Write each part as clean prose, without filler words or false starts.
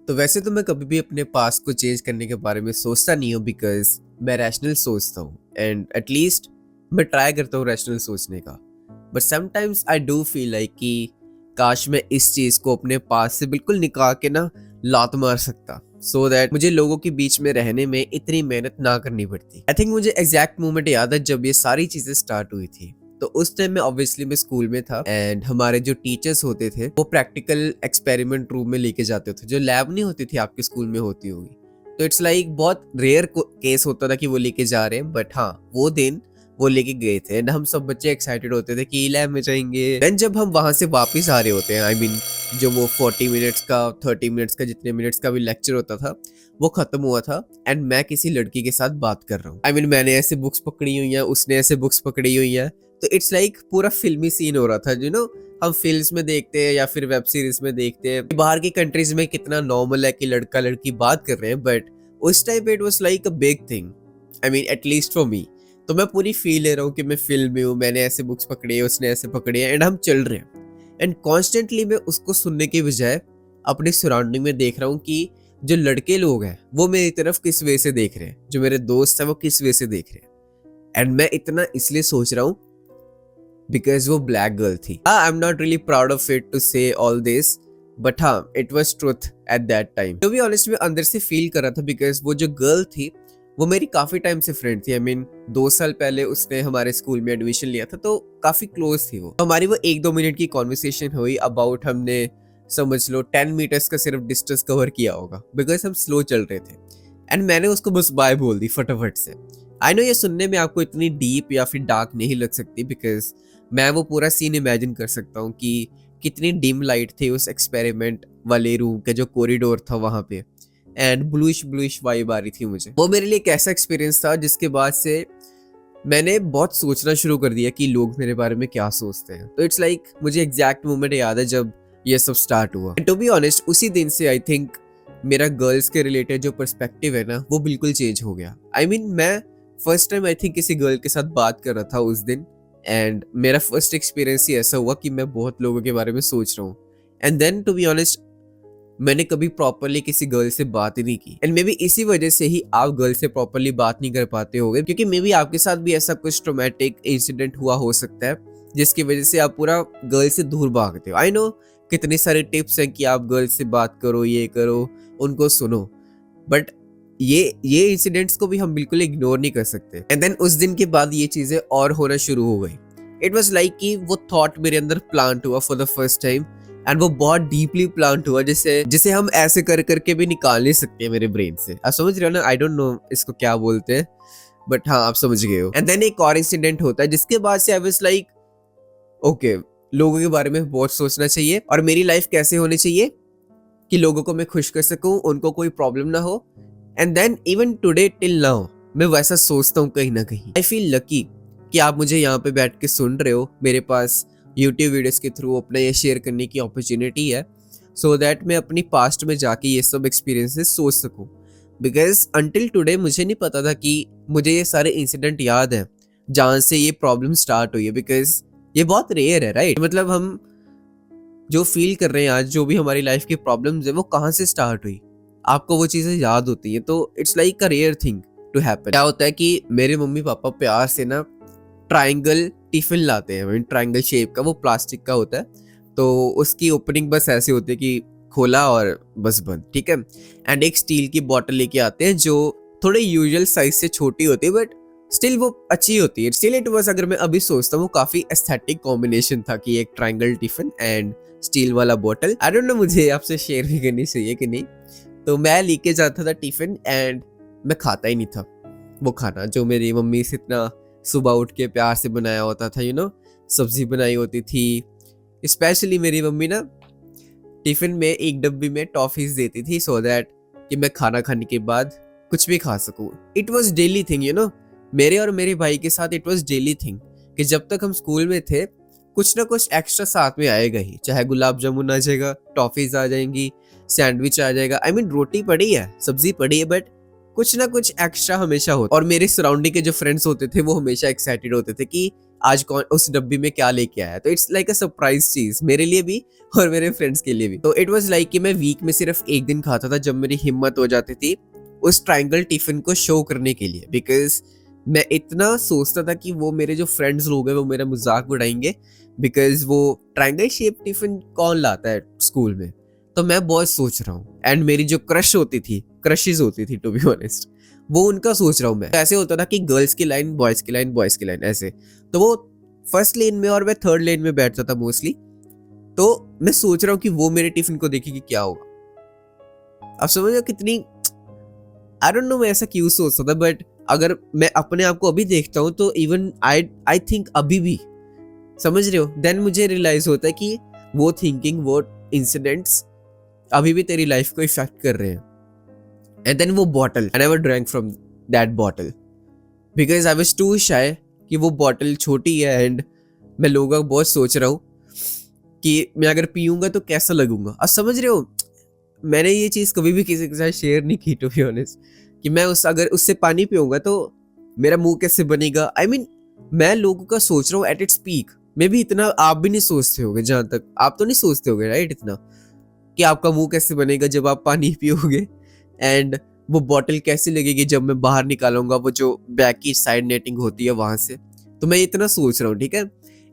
तो वैसे तो मैं कभी भी अपने पास्ट को चेंज करने के बारे में सोचता नहीं हूँ बिकॉज मैं रैशनल सोचता हूँ एंड एटलीस्ट मैं ट्राई करता हूँ रैशनल सोचने का। But sometimes I do feel like कि काश मैं इस चीज़ को अपने पास से बिल्कुल निकाल के ना लात मार सकता सो दैट मुझे लोगों के बीच में रहने में इतनी मेहनत ना करनी पड़ती। आई थिंक मुझे एग्जैक्ट मोमेंट याद है जब ये सारी चीज़ें स्टार्ट हुई थी। तो उस टाइम में ऑब्वियसली मैं स्कूल में था एंड हमारे जो टीचर्स होते थे वो प्रैक्टिकल एक्सपेरिमेंट रूम में लेके जाते थे, जो लैब नहीं होती थी आपके स्कूल में होती होगी। तो इट्स लाइक बहुत रेयर केस होता था कि वो लेके जा रहे हैं, बट हाँ वो दिन वो लेके गए थे एंड हम सब बच्चे एक्साइटेड होते थे कि लैब में जाएंगे। देन जब हम वहां से वापस आ रहे होते हैं, आई मीन जो वो 40 मिनट्स का 30 मिनट्स का जितने मिनट्स का भी लेक्चर होता था वो खत्म हुआ था एंड मैं किसी लड़की के साथ बात कर रहा हूँ। आई मीन मैंने ऐसे बुक्स पकड़ी हुई हैं, उसने ऐसे बुक्स पकड़ी हुई हैं। तो इट्स लाइक पूरा फिल्मी सीन हो रहा था, यू नो हम फिल्म्स में देखते हैं या फिर वेब सीरीज में देखते हैं बाहर की कंट्रीज में कितना नॉर्मल है कि लड़का लड़की बात कर रहे हैं, बट उस टाइम पे it was like a big thing. I mean at least for me. तो मैं पूरी फील ले रहा हूँ कि मैं फिल्म में हूँ, मैंने ऐसे बुक्स पकड़े हैं, उसने ऐसे पकड़े हैं एंड हम चल रहे हैं। एंड कॉन्स्टेंटली मैं उसको सुनने के बजाय अपनी सराउंडिंग में देख रहा हूँ कि जो लड़के लोग हैं वो मेरी तरफ किस वे से देख रहे हैं, जो मेरे दोस्त हैं वो किस वे से देख रहे हैं। एंड मैं इतना इसलिए सोच रहा हूँ बिकॉज वो ब्लैक गर्ल थी। I am not really proud of it to say all this, but हाँ it was truth at that time. To be honest मैं अंदर से फील कर रहा था बिकॉज वो जो गर्ल थी वो मेरी काफी टाइम से फ्रेंड थी। आई मीन 2 साल पहले उसने हमारे स्कूल में एडमिशन लिया था, तो काफी क्लोज थी वो। हमारी वो 1-2 मिनट की कॉन्वर्सेशन हुई अबाउट, हमने समझ लो 10 मीटर्स का सिर्फ डिस्टेंस कवर किया होगा बिकॉज हम स्लो चल रहे थे। एंड मैंने उसको बस बाय बोल दी फटाफट से। आई नो ये सुनने में आपको इतनी डीप या फिर डार्क नहीं लग सकती बिकॉज मैं वो पूरा सीन इमेजिन कर सकता हूँ कि कितनी डिम लाइट थी उस एक्सपेरिमेंट वाले रूम के जो कॉरिडोर था वहां पे, एंड ब्लूइश ब्लूइश वाइब आ रही थी मुझे। वो मेरे लिए एक ऐसा एक्सपीरियंस था जिसके बाद से मैंने बहुत सोचना शुरू कर दिया कि लोग मेरे बारे में क्या सोचते हैं। तो इट्स लाइक मुझे एग्जैक्ट मोमेंट याद है जब ये सब स्टार्ट हुआ। टू बी ऑनेस्ट उसी दिन से आई थिंक मेरा गर्ल्स के रिलेटेड जो पर्सपेक्टिव है ना वो बिल्कुल चेंज हो गया। आई मीन मैं फर्स्ट टाइम आई थिंक किसी गर्ल के साथ बात कर रहा था उस दिन एंड मेरा फर्स्ट एक्सपीरियंस ही ऐसा हुआ कि मैं बहुत लोगों के बारे में सोच रहा हूँ। And then to be honest मैंने कभी प्रॉपरली किसी गर्ल से बात ही नहीं की एंड मे बी इसी वजह से ही आप गर्ल से प्रॉपरली बात नहीं कर पाते होगे, क्योंकि मे बी आपके साथ भी ऐसा कुछ ट्रॉमेटिक इंसिडेंट हुआ हो सकता है जिसकी वजह से आप पूरा गर्ल से दूर भागते हो। आई नो कितने सारे टिप्स हैं कि आप गर्ल से बात करो, ये करो, उनको सुनो, बट ये इंसिडेंट्स को भी हम बिल्कुल इग्नोर नहीं कर सकते। एंड देन उस दिन के बाद ये चीजें और होना शुरू हो गई। इट वाज लाइक कि वो थॉट मेरे अंदर प्लांट हुआ for the first time and वो बहुत डीपली प्लांट हुआ, जिसे हम ऐसे कर करके भी निकाल नहीं सकते मेरे ब्रेन से। आप समझ रहे हो ना? आई डोंट नो इसको क्या बोलते हैं, बट हाँ आप समझ गए हो। एंड देन एक और इंसिडेंट होता है जिसके बाद से आई वाज लाइक ओके लोगों के बारे में बहुत सोचना चाहिए और मेरी लाइफ कैसे होनी चाहिए कि लोगों को मैं खुश कर सकूं, उनको कोई प्रॉब्लम ना हो। And then even today till now मैं वैसा सोचता हूँ कहीं ना कहीं। आई फील लकी कि आप मुझे यहाँ पे बैठ के सुन रहे हो, मेरे पास यूट्यूब वीडियोस के थ्रू अपना ये शेयर करने की अपॉर्चुनिटी है सो दैट मैं अपनी पास्ट में जाके ये सब एक्सपीरियंसेस सोच सकूं। बिकॉज अंटिल टुडे मुझे नहीं पता था कि मुझे ये सारे इंसिडेंट याद हैं जहाँ से ये प्रॉब्लम स्टार्ट हुई है, बिकॉज ये बहुत रेयर है राइट। मतलब हम जो फील कर रहे हैं आज, जो भी हमारी लाइफ की प्रॉब्लम्स है वो कहाँ से स्टार्ट हुई, आपको वो चीज़ें याद होती हैं। तो it's like a rare thing to happen. क्या होता है कि मेरे मम्मी पापा प्यार से ना ट्राइंगल टिफिन लाते हैं, ट्राइंगल शेप का, वो प्लास्टिक का होता है, तो उसकी ओपनिंग बस ऐसे होती है कि खोला और बस बंद, ठीक है। एंड एक स्टील की बॉटल लेके आते हैं जो थोड़े यूजुअल साइज से छोटी होती है बट स्टिल वो अच्छी होती है। स्टिल इट वाज, अगर मैं अभी सोचता हूँ, वो काफी एस्थेटिक कॉम्बिनेशन था कि एक ट्राइंगल टिफिन एंड स्टील वाला बॉटल। आई डोंट नो मुझे आपसे शेयर भी करनी चाहिए कि नहीं। तो मैं लेके जाता था टिफिन एंड मैं खाता ही नहीं था वो खाना जो मेरी मम्मी से इतना सुबह उठ के प्यार से बनाया होता था, यू नो सब्जी बनाई होती थी। स्पेशली मेरी मम्मी ना टिफिन में एक डब्बी में टॉफीज देती थी सो दैट कि मैं खाना खाने के बाद कुछ भी खा सकूं। It was daily thing, you know मेरे और मेरे भाई के साथ इट वाज डेली थिंग कि जब तक हम स्कूल में थे कुछ ना कुछ एक्स्ट्रा साथ में आएगा ही, चाहे गुलाब जामुन आ जाएगा, टॉफीज आ जाएंगी, सैंडविच आ जाएगा। आई मीन रोटी पड़ी है, सब्जी पड़ी है, बट कुछ ना कुछ एक्स्ट्रा हमेशा होता। और मेरे सराउंडिंग के जो फ्रेंड्स होते थे वो हमेशा एक्साइटेड होते थे कि आज कौन उस डब्बी में क्या लेके आया। तो इट्स लाइक अ सरप्राइज चीज मेरे लिए भी और मेरे फ्रेंड्स के लिए भी। तो इट वाज लाइक कि मैं वीक में सिर्फ एक दिन खाता था जब मेरी हिम्मत हो जाती थी उस ट्रायंगल टिफिन को शो करने के लिए, बिकॉज मैं इतना सोचता था कि वो मेरे जो फ्रेंड्स लोग हैं वो मेरा मजाक उड़ाएंगे, बिकॉज वो ट्रायंगल शेप टिफिन कौन लाता है स्कूल में। तो मैं बहुत सोच रहा हूँ, एंड मेरी जो क्रश होती थी, क्रशेज होती थी टू बी ऑनेस्ट, वो उनका सोच रहा हूँ मैं। ऐसे होता था कि गर्ल्स की लाइन, बॉयज की लाइन, बॉयज की लाइन, ऐसे। तो वो फर्स्ट लेन में और मैं थर्ड लेन में बैठता था मोस्टली। तो मैं सोच रहा हूँ कि वो मेरे टिफिन को देखेगी क्या होगा। अब समझ लो कितनी, आई डोंट नो मैं ऐसा क्यों सोचता था, बट अगर मैं अपने आप को अभी देखता हूँ तो इवन आई थिंक अभी भी, समझ रहे हो, देन मुझे रियलाइज होता है कि वो थिंकिंग, वो इंसिडेंट्स अभी भी तेरी लाइफ को इफेक्ट कर रहे हैं। एंड देन वो bottle, I never drank from that bottle because I was to शाय कि वो बॉटल छोटी है एंड मैं लोगों का बहुत सोच रहा हूँ कि मैं अगर पीऊंगा तो कैसा लगूंगा। अब समझ रहे हो, मैंने ये चीज़ कभी भी किसी के साथ शेयर नहीं की टू बी ऑनेस्ट, कि मैं अगर उससे पानी पीऊंगा तो मेरा मुंह कैसे बनेगा। आई मीन मैं लोगों का सोच रहा हूँ एट इट्स पीक। मे भी इतना आप भी नहीं सोचते होगे, जहां तक आप तो नहीं सोचते होगे राइट, इतना कि आपका मुंह कैसे बनेगा जब आप पानी पियोगे, एंड वो बॉटल कैसी लगेगी जब मैं बाहर निकालूंगा वो जो बैक की साइड नेटिंग होती है वहां से। तो मैं इतना सोच रहा हूँ, ठीक है।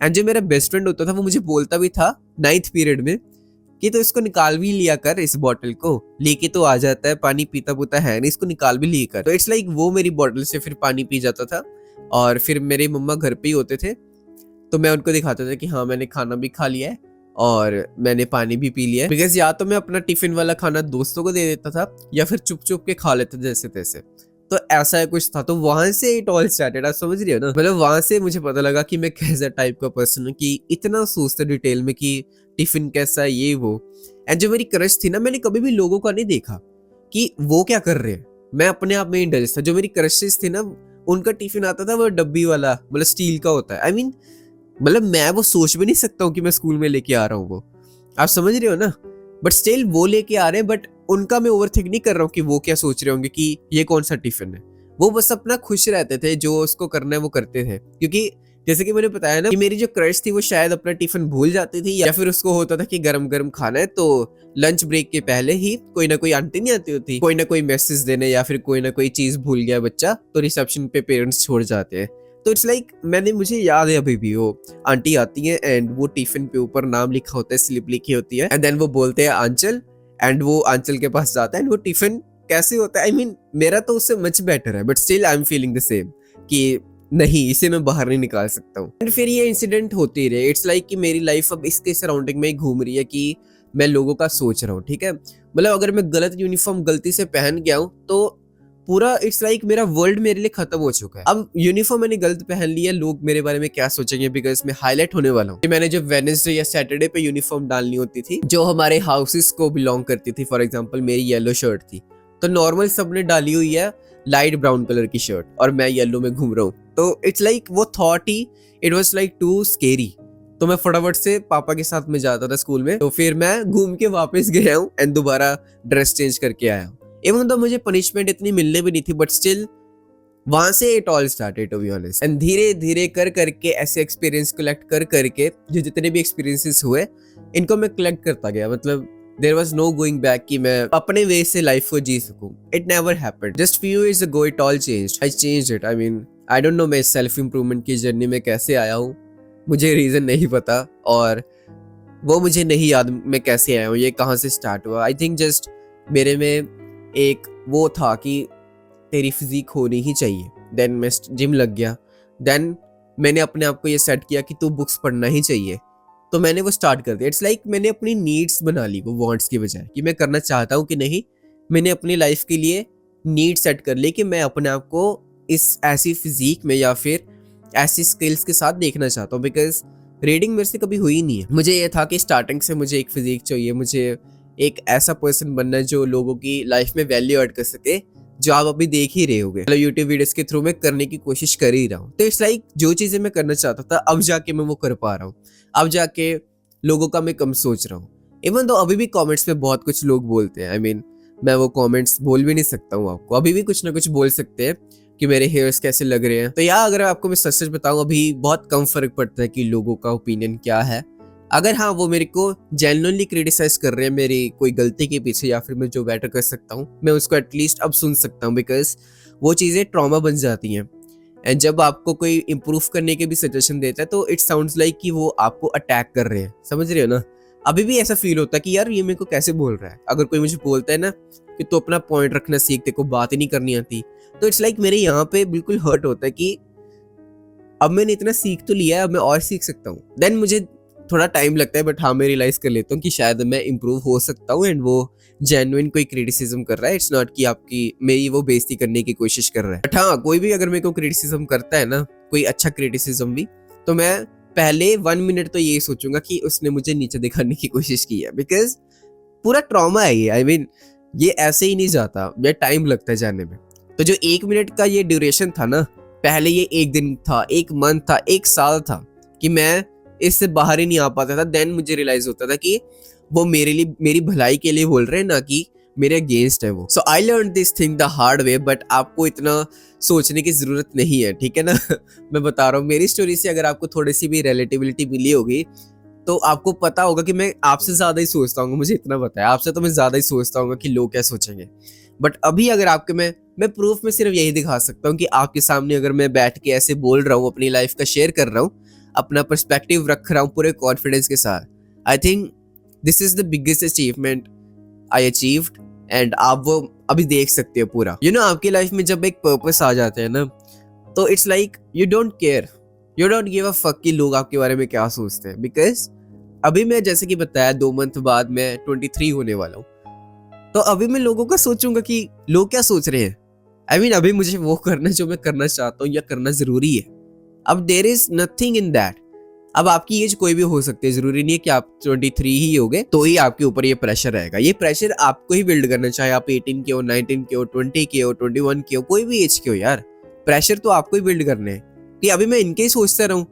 एंड जो मेरा बेस्ट फ्रेंड होता था वो मुझे बोलता भी था 9th पीरियड में कि तो इसको निकाल भी लिया कर, इस बॉटल को लेके तो आ जाता है, पानी पीता पुता है नहीं, इसको निकाल भी लिया कर। तो इट्स लाइक वो मेरी बॉटल से फिर पानी पी जाता था। और फिर मेरे मम्मा घर पे ही होते थे तो मैं उनको दिखाता था कि हाँ मैंने खाना भी खा लिया है और मैंने पानी भी पी लिया है। बिकॉज या तो मैं अपना टिफिन वाला खाना दोस्तों को दे देता था या फिर चुप चुप के खा लेते जैसे तैसे। तो ऐसा है कुछ था। तो वहां से इट ऑल स्टार्टेड, आप समझ रही हो ना। मतलब वहां से मुझे पता लगा कि मैं कैसा टाइप का पर्सन हूँ कि इतना सोचता डिटेल में कि टिफिन कैसा है ये वो। एंड जो मेरी क्रश थी ना, मैंने कभी भी लोगों का नहीं देखा कि वो क्या कर रहे हैं, मैं अपने आप में इंटरेस्ट था। जो मेरी क्रशेस थी ना उनका टिफिन आता था वो डब्बी वाला, मतलब स्टील का होता है। आई मीन मतलब मैं वो सोच भी नहीं सकता हूँ कि मैं स्कूल में लेके आ रहा हूँ वो, आप समझ रहे हो ना। बट स्टिल वो लेके आ रहे हैं, बट उनका मैं ओवरथिंक नहीं कर रहा हूँ कि वो क्या सोच रहे होंगे कि ये कौन सा टिफिन है। वो बस अपना खुश रहते थे, जो उसको करना है वो करते थे। क्योंकि जैसे कि मैंने बताया ना कि मेरी जो क्रश थी वो शायद अपना टिफिन भूल जाती थी, या फिर उसको होता था कि गरम गरम खाना है तो लंच ब्रेक के पहले ही कोई ना कोई आंटी नहीं आती होती, कोई ना कोई मैसेज देने, या फिर कोई ना कोई चीज भूल गया बच्चा तो रिसेप्शन पे पेरेंट्स छोड़ जाते हैं। तो इट्स लाइक मुझे याद है अभी भी, वो आंटी आती है एंड वो टिफिन पे ऊपर नाम लिखा होता है, स्लिप लिखी होती है, एंड देन वो बोलते हैं आंचल, एंड वो आंचल के पास जाता है एंड वो टिफिन कैसे होता है। आई मीन मेरा तो उससे मच बेटर है, but still I am feeling the same कि नहीं इसे मैं बाहर नहीं निकाल सकता हूँ। एंड फिर ये इंसिडेंट होते ही रहे। इट्स लाइक कि मेरी लाइफ अब इसके सराउंडिंग में ही घूम रही है कि मैं लोगों का सोच रहा हूँ, ठीक है। मतलब अगर मैं गलत यूनिफॉर्म गलती से पहन गया हूँ तो पूरा इट्स लाइक मेरा वर्ल्ड मेरे लिए खत्म हो चुका है। अब यूनिफॉर्म मैंने गलत पहन लिया, लोग मेरे बारे में क्या सोचेंगे, बिकॉज मैं हाईलाइट होने वाला हूँ। मैंने जब वेडनेसडे या सैटरडे पे यूनिफॉर्म डालनी होती थी जो हमारे हाउसेस को बिलोंग करती थी, फॉर एग्जाम्पल मेरी येलो शर्ट थी तो नॉर्मल सबने डाली हुई है लाइट ब्राउन कलर की शर्ट और मैं येलो में घूम रहा हूँ। तो इट्स लाइक वो thought he, it was like too scary. तो मैं फटाफट से पापा के साथ में जाता था स्कूल में, तो फिर मैं घूम के वापस गया हूँ एंड दोबारा ड्रेस चेंज करके आया हूँ। इवन तो मुझे पनिशमेंट इतनी मिलने भी नहीं थी, बट स्टिल वहां से it all started to be honest. And धीरे धीरे कर करके ऐसे एक्सपीरियंस कलेक्ट कर करके जो जितने भी एक्सपीरियंसेस हुए इनको मैं कलेक्ट करता गया। मतलब there was no going back कि मैं अपने वे से लाइफ को जी सकूं। It never happened. Just few years ago it all changed. I changed it. I mean I don't know मैं सेल्फ इंप्रूवमेंट की जर्नी में कैसे आया हूँ, मुझे रीजन नहीं पता और वो मुझे नहीं याद मैं कैसे आया हूँ, ये कहाँ से स्टार्ट हुआ। आई थिंक जस्ट मेरे में एक वो था कि तेरी फिजिक होनी ही चाहिए। देन मैं जिम लग गया। देन मैंने अपने आप को ये सेट किया कि तू बुक्स पढ़ना ही चाहिए, तो मैंने वो स्टार्ट कर दिया। इट्स लाइक मैंने अपनी नीड्स बना ली वो वांट्स की बजाय, कि मैं करना चाहता हूँ कि नहीं। मैंने अपनी लाइफ के लिए नीड सेट कर ली कि मैं अपने आप को इस ऐसी फिजिक में या फिर ऐसी स्किल्स के साथ देखना चाहता हूँ। बिकॉज रीडिंग मेरे से कभी हुई नहीं है। मुझे ये था कि स्टार्टिंग से मुझे एक फिजिक चाहिए, मुझे एक ऐसा पर्सन बनना है जो लोगों की लाइफ में वैल्यू ऐड कर सके, जो आप अभी देख ही रहे होगे। मतलब यूट्यूब वीडियोस के थ्रू मैं करने की कोशिश कर ही रहा हूँ। तो इट्स लाइक जो चीजें मैं करना चाहता था अब जाके मैं वो कर पा रहा हूँ। अब जाके लोगों का मैं कम सोच रहा हूँ। इवन तो अभी भी कमेंट्स में बहुत कुछ लोग बोलते हैं। आई मीन मैं वो कमेंट्स बोल भी नहीं सकता हूँ आपको, अभी भी कुछ ना कुछ बोल सकते हैं, कि मेरे हेयर्स कैसे लग रहे हैं। तो या अगर आपको मैं सच सच बताऊं, अभी बहुत कम फर्क पड़ता है कि लोगों का ओपिनियन क्या है। अगर हाँ वो मेरे को जेन्युइनली क्रिटिसाइज कर रहे हैं मेरी कोई गलती के पीछे, या फिर मैं जो बेटर कर सकता हूँ मैं उसको एटलीस्ट अब सुन सकता हूँ, बिकॉज वो चीज़ें ट्रॉमा बन जाती हैं। एंड जब आपको कोई इम्प्रूव करने के भी सजेशन देता है तो इट साउंड्स लाइक कि वो आपको अटैक कर रहे हैं, समझ रहे हो ना। अभी भी ऐसा फील होता है कि यार ये मेरे को कैसे बोल रहा है। अगर कोई मुझे बोलता है ना कि तू अपना पॉइंट रखना सीख, तेरे को बात ही नहीं करनी आती, तो इट्स लाइक मेरे यहाँ पे बिल्कुल हर्ट होता है कि अब मैंने इतना सीख तो लिया है, अब मैं और सीख सकता हूँ। देन मुझे थोड़ा टाइम लगता है, बट हाँ मैं रियलाइज कर लेता हूँ कि शायद मैं इम्प्रूव हो सकता हूँ। एंड वो जेन्युइन कोई क्रिटिसिज्म कर रहा है, इट्स नॉट कि आपकी मेरी वो बेइज्जती करने की कोशिश कर रहा है। बट हाँ कोई भी अगर मेरे को क्रिटिसिज्म करता है ना, कोई अच्छा क्रिटिसिज्म भी, तो मैं पहले 1 मिनट तो यही सोचूंगा कि उसने मुझे नीचे दिखाने की कोशिश की है, बिकॉज पूरा ट्रॉमा है ये। आई मीन ये ऐसे ही नहीं जाता, ये टाइम लगता है जाने में। तो जो 1 मिनट का ये ड्यूरेशन था ना, पहले ये 1 दिन था, 1 मंथ था, 1 साल था कि मैं इससे बाहर ही नहीं आ पाता था। देन मुझे रियलाइज होता था कि वो मेरे लिए, मेरी भलाई के लिए बोल रहे हैं, ना कि मेरे अगेंस्ट है वो। So I learn this thing the hard way, but आपको इतना सोचने की जरूरत नहीं है, ठीक है ना। मैं बता रहा हूँ मेरी स्टोरी से अगर आपको थोड़ी सी भी रिलेटिबिलिटी मिली होगी तो आपको पता होगा कि मैं आपसे ज्यादा ही सोचता हूँ। मुझे इतना पता है, आपसे तो मैं ज्यादा ही सोचता हूँ कि लोग क्या सोचेंगे। बट अभी अगर आपके मैं प्रूफ में सिर्फ यही दिखा सकता हूँ कि आपके सामने अगर मैं बैठ के ऐसे बोल रहा हूँ, अपनी लाइफ का शेयर कर रहा हूँ, अपना पर्सपेक्टिव रख रहा हूँ पूरे कॉन्फिडेंस के साथ, I think this is the biggest achievement I achieved. And आप वो अभी देख सकते हो पूरा। यू नो आपकी लाइफ में जब एक पर्पस आ जाता है ना, तो it's like you don't care, you don't give a fuck कि लोग आपके बारे में क्या सोचते हैं। बिकॉज अभी मैं जैसे कि बताया 2 मंथ बाद मैं 23 होने वाला हूँ, तो अभी मैं लोगों का सोचूंगा कि लोग क्या सोच रहे हैं। आई मीन अभी मुझे वो करना जो मैं करना चाहता हूँ या करना जरूरी है। अब there is nothing in that. अब आपकी एज कोई भी हो सकती है, जरूरी नहीं है कि आप 23 ही होगे तो ही आपके ऊपर ये प्रेशर रहेगा। ये प्रेशर आपको ही बिल्ड करना, चाहे आप 18 के हो, 19 के हो, 20 के हो, 21 के हो, कोई भी एज के हो यार, प्रेशर तो आपको ही बिल्ड करने हैं। कि अभी मैं इनके ही सोचता रहूं,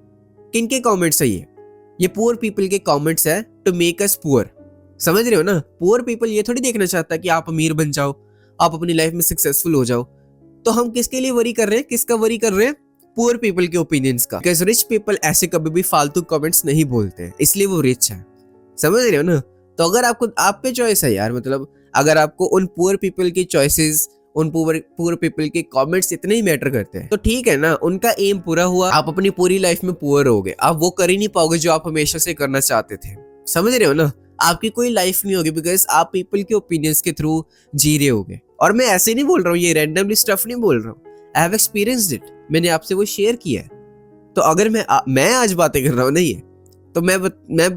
किनके कमेंट्स है ये पुअर पीपल के कमेंट्स है टू मेक अस पुअर, समझ रहे हो ना। पुअर पीपल ये थोड़ी देखना चाहता कि आप अमीर बन जाओ, आप अपनी लाइफ में सक्सेसफुल हो जाओ। तो हम किसके लिए वरी कर रहे हैं, किसका वरी कर रहे हैं? पुअर पीपल के ओपिनियंस का। बिकॉज रिच पीपल ऐसे कभी भी फालतू कमेंट्स नहीं बोलते हैं, इसलिए वो रिच है, समझ रहे हो ना। तो अगर आपको, आप पे चॉइस है यार, मतलब अगर आपको उन पुअर पीपल की चॉइसेस, उन पुअर पीपल के कमेंट्स इतने ही मैटर करते हैं, तो ठीक है ना, उनका एम पूरा हुआ, आप अपनी पूरी लाइफ में पुअर हो गए। आप वो कर ही नहीं पाओगे जो आप हमेशा से करना चाहते थे, समझ रहे हो ना। आपकी कोई लाइफ नहीं होगी, बिकॉज आप पीपल के ओपिनियंस के थ्रू जी रहे होगे। और मैं ऐसे नहीं बोल रहा हूँ, ये रैंडमली स्टफ नहीं बोल रहा हूँ, आई हैव एक्सपीरियंस्ड इट, मैंने आपसे वो शेयर किया है। तो अगर मैं आज बातें कर रहा हूँ ना ये, तो मैं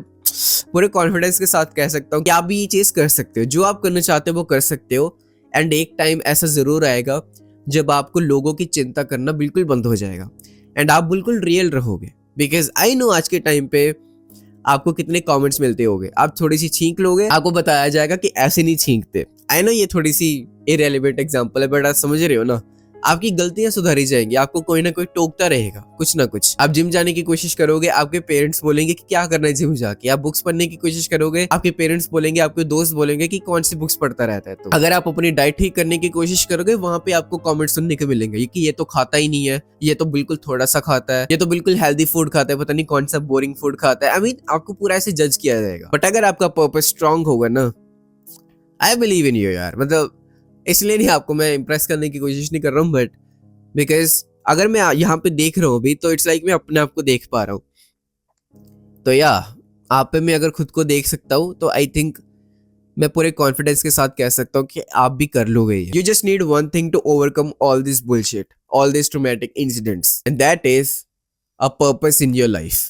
पूरे कॉन्फिडेंस के साथ कह सकता हूँ कि आप भी ये चीज कर सकते हो, जो आप करना चाहते हो वो कर सकते हो। एंड एक टाइम ऐसा जरूर आएगा जब आपको लोगों की चिंता करना बिल्कुल बंद हो जाएगा एंड आप बिल्कुल रियल रहोगे। बिकॉज आई नो आज के टाइम पे आपको कितने कमेंट्स मिलते होंगे, आप थोड़ी सी छींक लोगे, आपको बताया जाएगा कि ऐसे नहीं छींकते। आई नो ये थोड़ी सी इरेलीवेंट एग्जांपल है, बट आप समझ रहे हो ना। आपकी गलतियां सुधारी जाएंगी, आपको कोई ना कोई टोकता रहेगा, कुछ ना कुछ। आप जिम जाने की कोशिश करोगे, आपके पेरेंट्स बोलेंगे कि क्या करना है जिम जाके। आप बुक्स पढ़ने की कोशिश करोगे, आपके पेरेंट्स बोलेंगे, आपके दोस्त बोलेंगे कि कौन सी बुक्स पढ़ता रहता है। तो अगर आप अपनी डाइट ठीक करने की कोशिश करोगे, वहां पे आपको कमेंट सुनने को मिलेंगे कि ये तो खाता ही नहीं है, ये तो बिल्कुल थोड़ा सा खाता है, ये तो बिल्कुल हेल्दी फूड खाता है, पता नहीं कौन सा बोरिंग फूड खाता है। आई मीन आपको पूरा ऐसे जज किया जाएगा। बट अगर आपका पर्पस स्ट्रांग होगा ना, आई बिलीव इन यू यार, मतलब इसलिए नहीं आपको मैं इंप्रेस करने की कोशिश नहीं कर रहा हूँ, बट बिकॉज अगर मैं यहाँ पे देख रहा हूँ अभी, तो इट्स लाइक मैं अपने आप को देख पा रहा हूँ। तो या आप पे मैं अगर खुद को देख सकता हूँ, तो आई थिंक मैं पूरे कॉन्फिडेंस के साथ कह सकता हूँ कि आप भी कर लोगे। You just need one thing to overcome all this bullshit, all this traumatic incidents, and that is a purpose in your life.